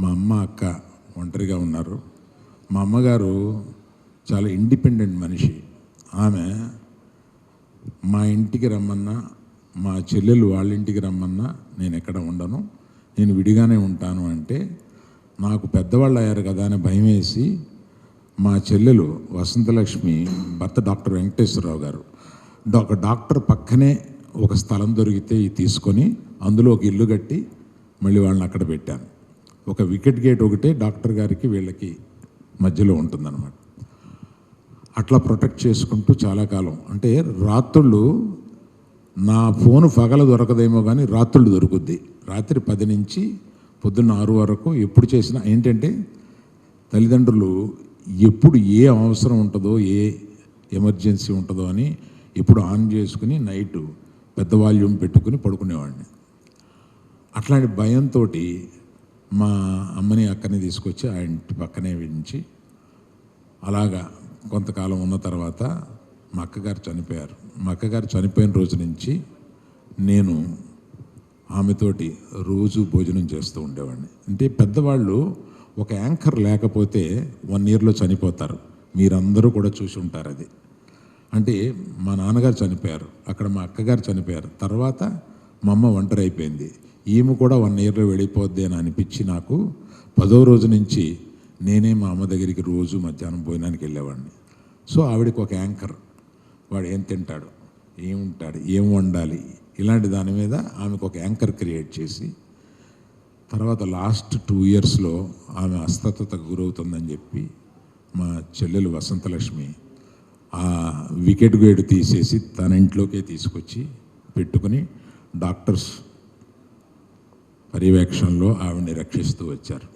మా అమ్మ అక్క ఒంటరిగా ఉన్నారు. మా అమ్మగారు చాలా ఇండిపెండెంట్ మనిషి. ఆమె మా ఇంటికి రమ్మన్నా, మా చెల్లెలు వాళ్ళ ఇంటికి రమ్మన్నా నేను ఎక్కడ ఉండను, నేను విడిగానే ఉంటాను అంటే, నాకు పెద్దవాళ్ళు అయ్యారు కదా అని భయం వేసి మా చెల్లెలు వసంతలక్ష్మి భర్త డాక్టర్ వెంకటేశ్వరరావు గారు ఒక డాక్టర్ పక్కనే ఒక స్థలం దొరికితే తీసుకొని అందులో ఒక ఇల్లు కట్టి మళ్ళీ వాళ్ళని అక్కడ పెట్టాను. ఒక వికెట్ గేట్ ఒకటే డాక్టర్ గారికి వీళ్ళకి మధ్యలో ఉంటుందన్నమాట. అట్లా ప్రొటెక్ట్ చేసుకుంటూ చాలా కాలం, అంటే రాత్రుళ్ళు నా ఫోను పగల దొరకదేమో కానీ రాత్రుళ్ళు దొరుకుద్ది. రాత్రి 10 నుంచి పొద్దున్న 6 వరకు ఎప్పుడు చేసినా ఏంటంటే తల్లిదండ్రులు ఎప్పుడు ఏ అవసరం ఉంటుందో, ఏ ఎమర్జెన్సీ ఉంటుందో అని ఎప్పుడు ఆన్ చేసుకుని నైటు పెద్ద వాల్యూమ్ పెట్టుకుని పడుకునేవాడిని. అట్లాంటి భయంతో మా అమ్మని అక్కని తీసుకొచ్చి ఆ ఇంటి పక్కనే ఉంచి అలాగా కొంతకాలం ఉన్న తర్వాత మా అక్కగారు చనిపోయారు. మా అక్కగారు చనిపోయిన రోజు నుంచి నేను ఆమెతోటి రోజు భోజనం చేస్తూ ఉండేవాడిని. అంటే పెద్దవాళ్ళు ఒక యాంకర్ లేకపోతే 1 ఇయర్లో చనిపోతారు. మీరందరూ కూడా చూసి ఉంటారు అది. అంటే మా నాన్నగారు చనిపోయారు, అక్కడ మా అక్కగారు చనిపోయారు, తర్వాత మా అమ్మ ఒంటరి అయిపోయింది. ఈమె కూడా 1 ఇయర్లో వెళ్ళిపోద్ది అని అనిపించి నాకు 10వ రోజు నుంచి నేనే మా అమ్మ దగ్గరికి రోజు మధ్యాహ్నం భోజనానికి వెళ్ళేవాడిని. సో ఆవిడకి ఒక యాంకర్, వాడు ఏం తింటాడు, ఏముంటాడు, ఏం వండాలి, ఇలాంటి దాని మీద ఆమెకు ఒక యాంకర్ క్రియేట్ చేసి, తర్వాత లాస్ట్ 2 ఇయర్స్లో ఆమె అస్వస్థతకు గురవుతుందని చెప్పి మా చెల్లెలు వసంతలక్ష్మి ఆ వికెట్ గేట్ తీసేసి తన ఇంట్లోకే తీసుకొచ్చి పెట్టుకుని డాక్టర్స్ పర్యవేక్షణలో ఆవిడని రక్షిస్తూ వచ్చారు.